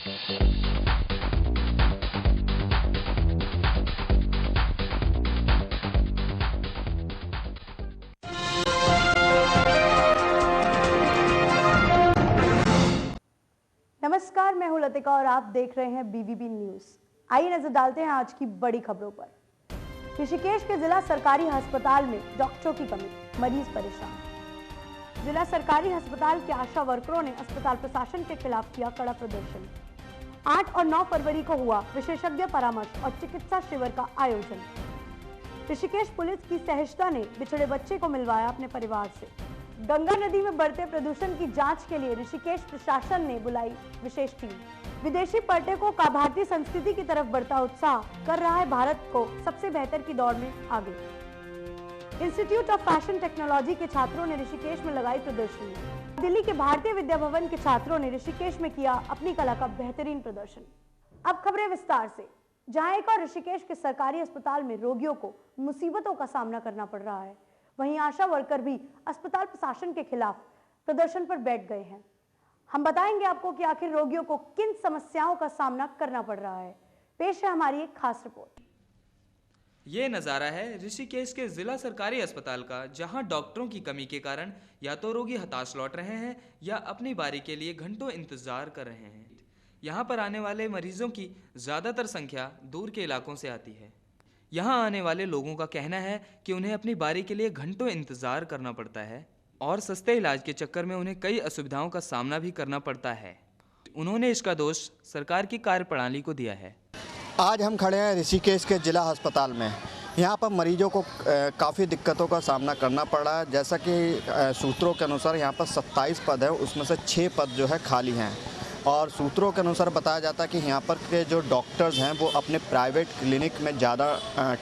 नमस्कार, मैं हूं लतिका और आप देख रहे हैं बीवीबी न्यूज। आइए नजर डालते हैं आज की बड़ी खबरों पर। ऋषिकेश के जिला सरकारी अस्पताल में डॉक्टरों की कमी, मरीज परेशान। जिला सरकारी अस्पताल के आशा वर्करों ने अस्पताल प्रशासन के खिलाफ किया कड़ा प्रदर्शन। 8 और 9 फरवरी को हुआ विशेषज्ञ परामर्श और चिकित्सा शिविर का आयोजन। ऋषिकेश पुलिस की सहजता ने बिछड़े बच्चे को मिलवाया अपने परिवार से। गंगा नदी में बढ़ते प्रदूषण की जांच के लिए ऋषिकेश प्रशासन ने बुलाई विशेष टीम। विदेशी पर्यटकों का भारतीय संस्कृति की तरफ बढ़ता उत्साह कर रहा है भारत को सबसे बेहतर की दौड़ में आगे। इंस्टीट्यूट ऑफ फैशन टेक्नोलॉजी के छात्रों ने ऋषिकेश में लगाई प्रदर्शनी। दिल्ली के भारतीय विद्या भवन के छात्रों ने ऋषिकेश में किया अपनी कला का बेहतरीन प्रदर्शन। अब खबरें विस्तार से। जहां एक और ऋषिकेश के सरकारी अस्पताल में रोगियों को मुसीबतों का सामना करना पड़ रहा है, वहीं आशा वर्कर भी अस्पताल प्रशासन के खिलाफ प्रदर्शन पर बैठ गए हैं। हम बताएंगे आपको कि आखिर रोगियों को किन समस्याओं का सामना करना पड़ रहा है। पेश है हमारी एक खास रिपोर्ट। ये नज़ारा है ऋषिकेश के जिला सरकारी अस्पताल का, जहां डॉक्टरों की कमी के कारण या तो रोगी हताश लौट रहे हैं या अपनी बारी के लिए घंटों इंतजार कर रहे हैं। यहाँ पर आने वाले मरीजों की ज़्यादातर संख्या दूर के इलाकों से आती है। यहाँ आने वाले लोगों का कहना है कि उन्हें अपनी बारी के लिए घंटों इंतज़ार करना पड़ता है और सस्ते इलाज के चक्कर में उन्हें कई असुविधाओं का सामना भी करना पड़ता है। उन्होंने इसका दोष सरकार की कार्यप्रणाली को दिया है। आज हम खड़े हैं ऋषिकेश के जिला अस्पताल में। यहाँ पर मरीजों को काफ़ी दिक्कतों का सामना करना पड़ रहा है। जैसा कि सूत्रों के अनुसार यहाँ पर 27 पद है, उसमें से 6 पद जो है खाली हैं। और सूत्रों के अनुसार बताया जाता है कि यहाँ पर के जो डॉक्टर्स हैं वो अपने प्राइवेट क्लिनिक में ज़्यादा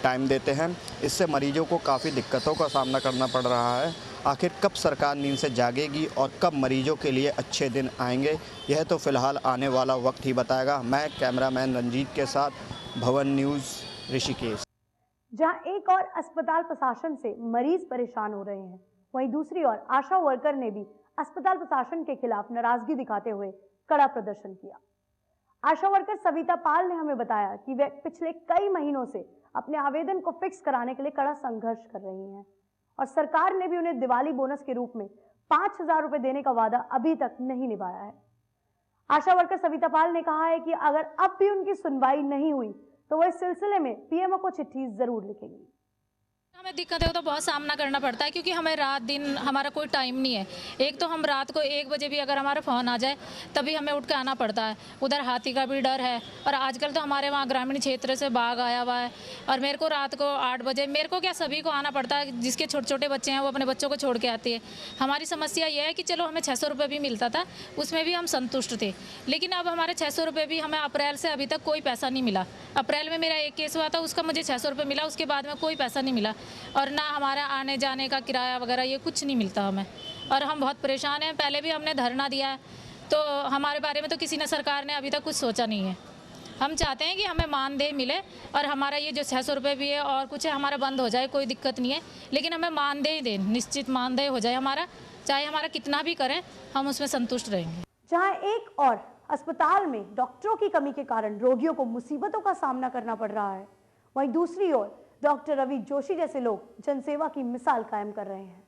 टाइम देते हैं। इससे मरीजों को काफ़ी दिक्कतों का सामना करना पड़ रहा है। आखिर कब सरकार नींद से जागेगी और कब मरीजों के लिए अच्छे दिन आएंगे, यह तो फ़िलहाल आने वाला वक्त ही बताएगा। मैं कैमरामैन रंजीत के साथ भवन न्यूज़ ऋषिकेश। जहां एक और अस्पताल प्रशासन से मरीज परेशान हो रहे हैं, वहीं दूसरी ओर आशा वर्कर ने भी अस्पताल प्रशासन के खिलाफ नाराजगी दिखाते हुए कड़ा प्रदर्शन किया। आशा वर्कर सविता पाल ने हमें बताया कि वे पिछले कई महीनों से अपने आवेदन को फिक्स कराने के लिए कड़ा संघर्ष कर रही हैं और सरकार ने भी उन्हें दिवाली बोनस के रूप में 5,000 रुपए देने का वादा अभी तक नहीं निभाया है। आशा वर्कर सविता पाल ने कहा है कि अगर अब भी उनकी सुनवाई नहीं हुई तो वह इस सिलसिले में पीएमओ को चिट्ठी जरूर लिखेंगी। हमें दिक्कत है तो बहुत सामना करना पड़ता है, क्योंकि हमें रात दिन हमारा कोई टाइम नहीं है। एक तो हम रात को 1 बजे भी अगर हमारा फ़ोन आ जाए तभी हमें उठ के आना पड़ता है। उधर हाथी का भी डर है और आजकल तो हमारे वहाँ ग्रामीण क्षेत्र से बाघ आया हुआ है और मेरे को रात को 8 बजे, मेरे को क्या सभी को आना पड़ता है। जिसके छोटे छोटे बच्चे हैं वो अपने बच्चों को छोड़ के आती है। हमारी समस्या यह है कि चलो हमें 600 रुपये भी मिलता था, उसमें भी हम संतुष्ट थे, लेकिन अब हमारे 600 रुपये भी हमें अप्रैल से अभी तक कोई पैसा नहीं मिला। अप्रैल में मेरा एक केस हुआ था, उसका मुझे 600 रुपये मिला, उसके बाद में कोई पैसा नहीं मिला और ना हमारा आने जाने का किराया वगैरह ये कुछ नहीं मिलता हमें और हम बहुत परेशान हैं। पहले भी हमने धरना दिया है तो हमारे बारे में तो किसी ने, सरकार ने अभी तक कुछ सोचा नहीं है। हम चाहते हैं कि हमें मानदेय मिले और हमारा ये जो 600 रुपये भी है और कुछ है हमारा बंद हो जाए, कोई दिक्कत नहीं है, लेकिन हमें मानदेय दें, निश्चित मानदेय हो जाए हमारा, चाहे हमारा कितना भी करें हम उसमें संतुष्ट रहेंगे। जहाँ एक और अस्पताल में डॉक्टरों की कमी के कारण रोगियों को मुसीबतों का सामना करना पड़ रहा है, वहीं दूसरी ओर डॉक्टर रवि जोशी जैसे लोग जनसेवा की मिसाल कायम कर रहे हैं।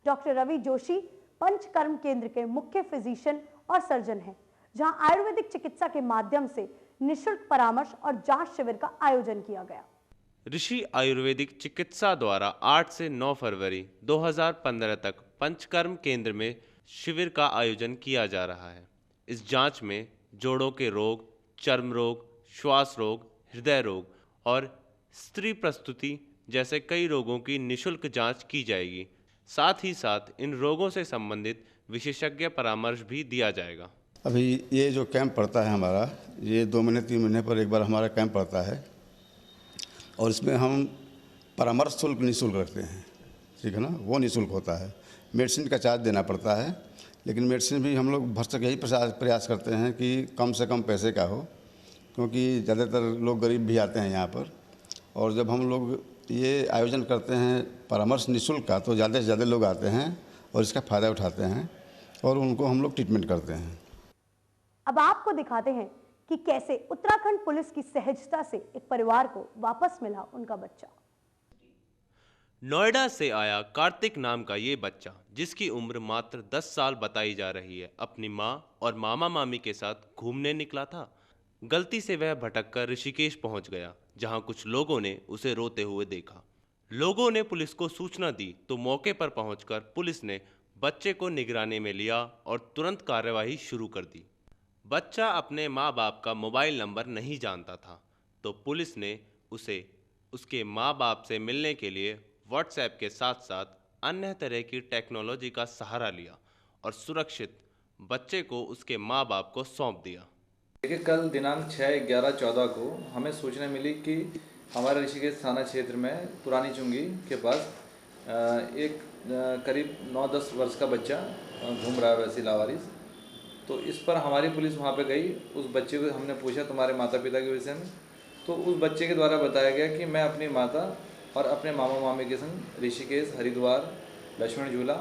डॉक्टर रवि जोशी पंचकर्म केंद्र के मुख्य फिजिशियन और सर्जन हैं, जहां आयुर्वेदिक चिकित्सा के माध्यम से निःशुल्क परामर्श और जांच शिविर का आयोजन किया गया। ऋषि आयुर्वेदिक चिकित्सा द्वारा 8 से 9 फरवरी 2015 तक पंचकर्म केंद्र में शिविर का आयोजन किया जा रहा है। इस जांच में जोड़ों के रोग, चर्म रोग, श्वास रोग, हृदय रोग और स्त्री प्रस्तुति जैसे कई रोगों की निःशुल्क जांच की जाएगी। साथ ही साथ इन रोगों से संबंधित विशेषज्ञ परामर्श भी दिया जाएगा। अभी ये जो कैंप पड़ता है हमारा, ये 2 महीने 3 महीने पर एक बार हमारा कैंप पड़ता है और इसमें हम परामर्श शुल्क निःशुल्क रखते हैं, ठीक है ना, वो निःशुल्क होता है। मेडिसिन का चार्ज देना पड़ता है, लेकिन मेडिसिन भी हम लोग भरसक यही प्रयास करते हैं कि कम से कम पैसे का हो, क्योंकि ज़्यादातर लोग गरीब भी आते हैं यहाँ पर। और जब हम लोग ये आयोजन करते हैं परामर्श निःशुल्क का, तो ज़्यादा से ज़्यादा लोग आते हैं और इसका फ़ायदा उठाते हैं और उनको हम लोग ट्रीटमेंट करते हैं। अब आपको दिखाते हैं कि कैसे उत्तराखंड पुलिस की सहजता से एक परिवार को वापस मिला उनका बच्चा। नोएडा से आया कार्तिक नाम का ये बच्चा, जिसकी उम्र मात्र 10 साल बताई जा रही है, अपनी माँ और मामा मामी के साथ घूमने निकला था। गलती से वह भटककर ऋषिकेश पहुंच गया, जहां कुछ लोगों ने उसे रोते हुए देखा। लोगों ने पुलिस को सूचना दी तो मौके पर पहुंचकर पुलिस ने बच्चे को निगरानी में लिया और तुरंत कार्यवाही शुरू कर दी। बच्चा अपने माँ बाप का मोबाइल नंबर नहीं जानता था, तो पुलिस ने उसे उसके माँ बाप से मिलने के लिए व्हाट्सएप के साथ साथ अन्य तरह की टेक्नोलॉजी का सहारा लिया और सुरक्षित बच्चे को उसके माँ बाप को सौंप दिया। देखिए, कल दिनांक 6/11/14 को हमें सूचना मिली कि हमारे ऋषिकेश थाना क्षेत्र में पुरानी चुंगी के पास एक करीब 9-10 वर्ष का बच्चा घूम रहा है वैसे लावारिस। तो इस पर हमारी पुलिस वहाँ पे गई। उस बच्चे को हमने पूछा तुम्हारे माता पिता के विषय में, तो उस बच्चे के द्वारा बताया गया कि मैं अपनी माता और अपने मामा मामी के संग ऋषिकेश, हरिद्वार, लक्ष्मण झूला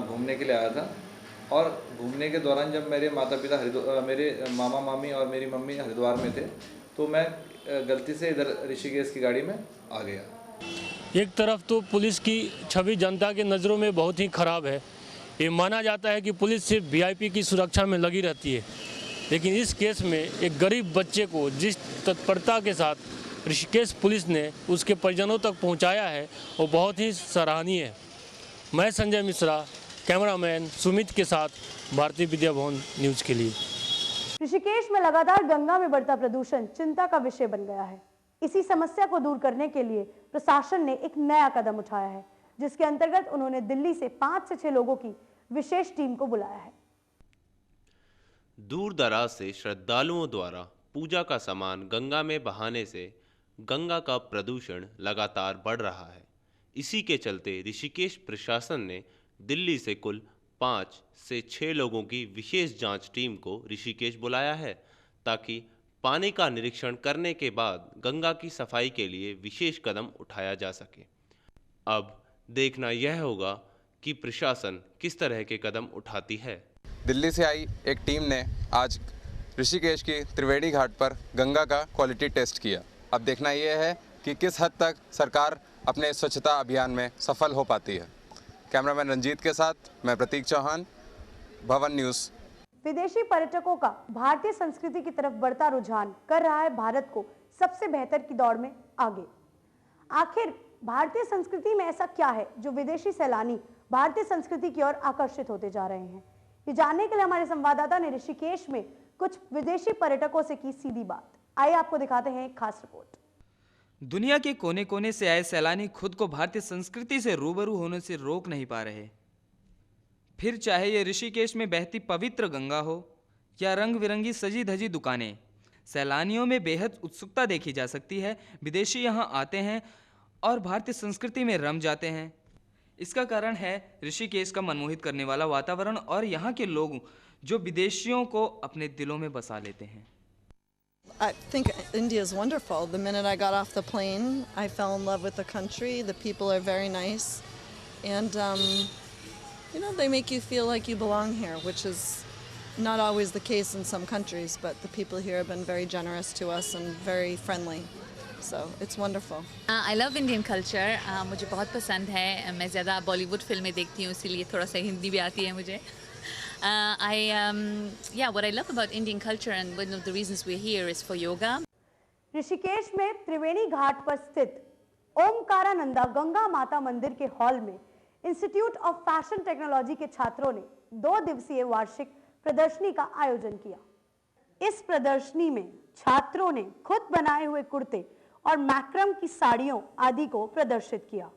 घूमने के लिए आया था। और घूमने के दौरान जब मेरे माता पिता मेरे मामा मामी और मेरी मम्मी हरिद्वार में थे, तो मैं गलती से इधर ऋषिकेश की गाड़ी में आ गया। एक तरफ तो पुलिस की छवि जनता के नज़रों में बहुत ही ख़राब है। ये माना जाता है कि पुलिस सिर्फ वीआईपी की सुरक्षा में लगी रहती है, लेकिन इस केस में एक गरीब बच्चे को जिस तत्परता के साथ ऋषिकेश पुलिस ने उसके परिजनों तक पहुंचाया है, वो बहुत ही सराहनीय है। मैं संजय मिश्रा, कैमरामैन सुमित के साथ, भारतीय विद्या भवन न्यूज़ के लिए। ऋषिकेश में लगातार गंगा में बढ़ता प्रदूषण चिंता का विषय बन गया है। इसी समस्या को दूर करने के लिए प्रशासन ने एक नया कदम उठाया है, जिसके अंतर्गत उन्होंने दिल्ली से 5 से 6 लोगों की विशेष टीम को बुलाया है। दूर दराज से श्रद्धालुओं द्वारा पूजा का सामान गंगा में बहाने से गंगा का प्रदूषण लगातार बढ़ रहा है। इसी के चलते ऋषिकेश प्रशासन ने दिल्ली से कुल 5 से 6 लोगों की विशेष जांच टीम को ऋषिकेश बुलाया है, ताकि पानी का निरीक्षण करने के बाद गंगा की सफाई के लिए विशेष कदम उठाया जा सके। अब देखना यह होगा कि प्रशासन किस तरह के कदम उठाती है। दिल्ली से आई एक टीम ने आज ऋषिकेश की त्रिवेणी घाट पर गंगा का क्वालिटी टेस्ट किया। अब देखना यह है कि किस हद तक सरकार अपने स्वच्छता अभियान में सफल हो पाती है। कैमरामैन रंजीत के साथ मैं प्रतीक चौहान, भवन न्यूज़। विदेशी पर्यटकों का भारतीय संस्कृति की तरफ बढ़ता रुझान कर रहा है भारत को सबसे बेहतर की दौड़ में आगे। आखिर भारतीय संस्कृति में ऐसा क्या है जो विदेशी सैलानी भारतीय संस्कृति की ओर आकर्षित होते जा रहे हैं? ये जानने के लिए हमारे संवाददाता ने ऋषिकेश में कुछ विदेशी पर्यटकों से की सीधी बात। आइए आपको दिखाते हैं एक खास रिपोर्ट। दुनिया के कोने कोने से आए सैलानी खुद को भारतीय संस्कृति से रूबरू होने से रोक नहीं पा रहे। फिर चाहे ये ऋषिकेश में बहती पवित्र गंगा हो या रंग बिरंगी सजी धजी दुकानें, सैलानियों में बेहद उत्सुकता देखी जा सकती है। विदेशी यहाँ आते हैं और भारतीय संस्कृति में रम जाते हैं। इसका कारण है ऋषिकेश का मनमोहित करने वाला वातावरण और यहाँ के लोग जो विदेशियों को अपने दिलों में बसा लेते हैं। I think India is wonderful. The minute I got off the plane, I fell in love with the country. The people are very nice, and they make you feel like you belong here, which is not always the case in some countries. But the people here have been very generous to us and very friendly. So it's wonderful. I love Indian culture. मुझे बहुत पसंद है। मैं ज़्यादा बॉलीवुड फिल्में देखती हूँ, इसीलिए थोड़ा सा हिंदी भी आती है मुझे। What I love about Indian culture and one of the reasons we're here is for yoga. Rishikesh में त्रिवेणी घाट पर स्थित ओमकारानंदा गंगा माता मंदिर के हॉल में इंस्टीट्यूट ऑफ फैशन टेक्नोलॉजी के छात्रों ने 2 दिवसीय वार्षिक प्रदर्शनी का आयोजन किया। इस प्रदर्शनी में छात्रों ने खुद बनाए हुए कुर्ते और मैक्रम की साड़ियों आदि को प्रदर्शित किया।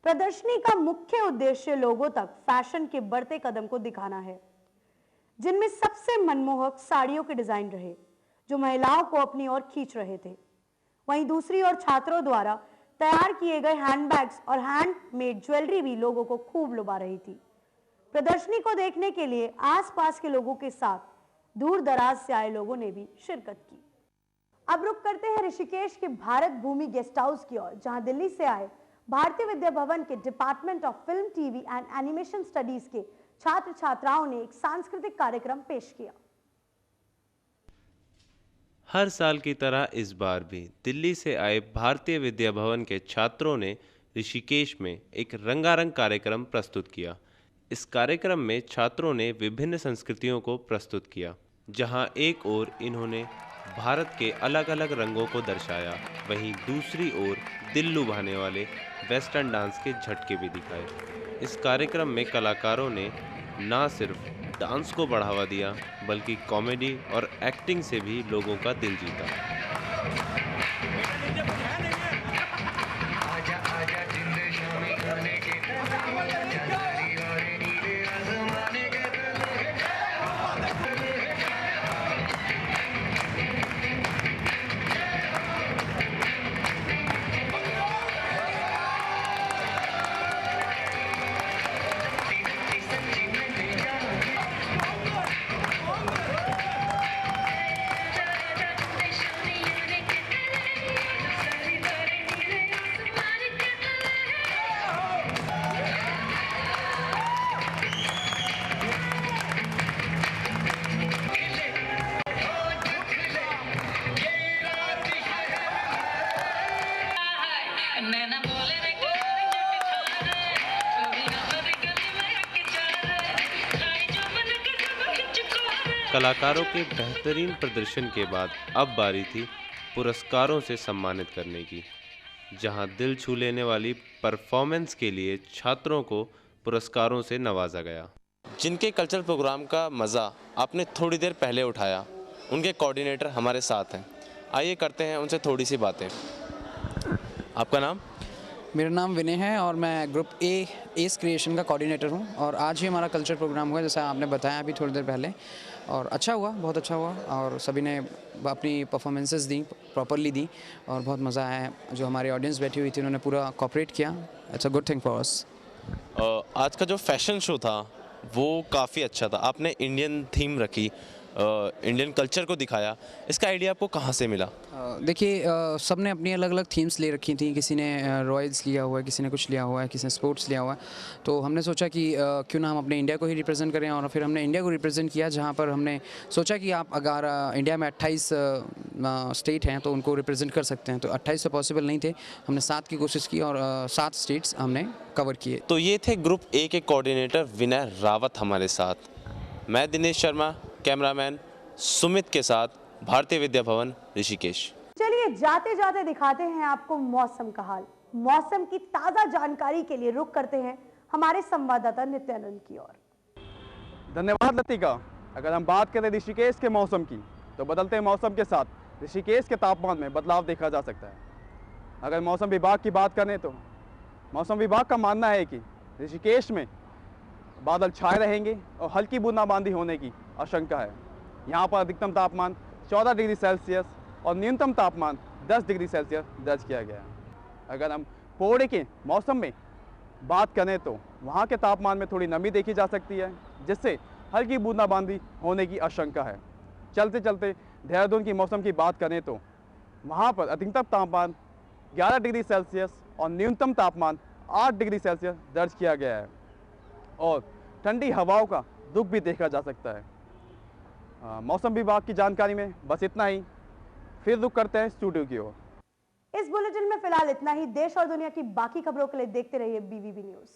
प्रदर्शनी का मुख्य उद्देश्य लोगों तक फैशन के बढ़ते कदम को दिखाना है, जिनमें सबसे मनमोहक साड़ियों के डिजाइन रहे जो महिलाओं को अपनी ओर खींच रहे थे। वहीं दूसरी ओर छात्रों द्वारा तैयार किए गए हैंडबैग्स और हैंडमेड ज्वेलरी भी लोगों को खूब लुभा रही थी। प्रदर्शनी को देखने के लिए आसपास के लोगों के साथ दूर दराज से आए लोगों ने भी शिरकत की। अब रुक करते हैं ऋषिकेश के भारत भूमि गेस्ट हाउस की ओर, जहां दिल्ली से आए भारतीय विद्या भवन के department of film, TV and animation studies के छात्र छात्राओं ने एक सांस्कृतिक कार्यक्रम पेश किया। हर साल की तरह इस बार भी दिल्ली से आए भारतीय विद्या भवन के छात्रों ने ऋषिकेश में एक रंगारंग कार्यक्रम प्रस्तुत किया। इस कार्यक्रम में छात्रों ने विभिन्न संस्कृतियों को प्रस्तुत किया, जहां एक ओर इन्होंने भारत के अलग अलग रंगों को दर्शाया, वहीं दूसरी ओर दिल लुभाने वाले वेस्टर्न डांस के झटके भी दिखाए। इस कार्यक्रम में कलाकारों ने न सिर्फ डांस को बढ़ावा दिया, बल्कि कॉमेडी और एक्टिंग से भी लोगों का दिल जीता। कलाकारों के बेहतरीन प्रदर्शन के बाद अब बारी थी पुरस्कारों से सम्मानित करने की, जहां दिल छू लेने वाली परफॉर्मेंस के लिए छात्रों को पुरस्कारों से नवाजा गया। जिनके कल्चरल प्रोग्राम का मज़ा आपने थोड़ी देर पहले उठाया, उनके कोऑर्डिनेटर हमारे साथ हैं। आइए करते हैं उनसे थोड़ी सी बातें। आपका नाम? मेरा नाम विनय है और मैं ग्रुप एस क्रिएशन का कोऑर्डिनेटर हूं। और आज ही हमारा कल्चर प्रोग्राम हुआ, जैसा आपने बताया अभी थोड़ी देर पहले, और अच्छा हुआ, बहुत अच्छा हुआ। और सभी ने अपनी परफॉर्मेंसेस दी, प्रॉपरली दी, और बहुत मज़ा आया। जो हमारी ऑडियंस बैठी हुई थी उन्होंने पूरा कोऑपरेट किया। It's a good thing for us. आज का जो फैशन शो था वो काफ़ी अच्छा था। आपने इंडियन थीम रखी, इंडियन कल्चर को दिखाया। इसका आइडिया आपको कहाँ से मिला? देखिए, सब ने अपनी अलग अलग थीम्स ले रखी थी। किसी ने रॉयल्स लिया हुआ है, किसी ने कुछ लिया हुआ है, किसी ने स्पोर्ट्स लिया हुआ है। तो हमने सोचा कि क्यों ना हम अपने इंडिया को ही रिप्रेजेंट करें, और फिर हमने इंडिया को रिप्रेजेंट किया। जहाँ पर हमने सोचा कि आप अगर इंडिया में 28 स्टेट हैं तो उनको रिप्रेजेंट कर सकते हैं। तो 28 तो पॉसिबल नहीं थे, हमने 7 की कोशिश की और 7 स्टेट्स हमने कवर किए। तो ये थे ग्रुप ए के कोऑर्डिनेटर विनय रावत हमारे साथ। मैं दिनेश शर्मा, कैमरामैन सुमित के साथ, भारतीय विद्या भवन ऋषिकेश। चलिए जाते जाते दिखाते हैं आपको मौसम का हाल। मौसम की ताजा जानकारी के लिए रुख करते हैं हमारे संवाददाता नित्यानंद की ओर। धन्यवाद लतिका। अगर हम बात करें ऋषिकेश के मौसम की, तो बदलते मौसम के साथ ऋषिकेश के तापमान में बदलाव देखा जा सकता है। अगर मौसम विभाग की बात करें तो मौसम विभाग का मानना है कि ऋषिकेश में बादल छाए रहेंगे और हल्की बूंदाबांदी होने की आशंका है। यहाँ पर अधिकतम तापमान 14 डिग्री सेल्सियस और न्यूनतम तापमान 10 डिग्री सेल्सियस दर्ज किया गया है। अगर हम पोड़े के मौसम में बात करें तो वहाँ के तापमान में थोड़ी नमी देखी जा सकती है, जिससे हल्की बूंदाबांदी होने की आशंका है। चलते चलते देहरादून की मौसम की बात करें तो वहाँ पर अधिकतम तापमान 11 डिग्री सेल्सियस और न्यूनतम तापमान 8 डिग्री सेल्सियस दर्ज किया गया है, और ठंडी हवाओं का रुख भी देखा जा सकता है। मौसम विभाग की जानकारी में बस इतना ही। फिर रुख करते हैं स्टूडियो की ओर। इस बुलेटिन में फिलहाल इतना ही। देश और दुनिया की बाकी खबरों के लिए देखते रहिए BVB न्यूज़।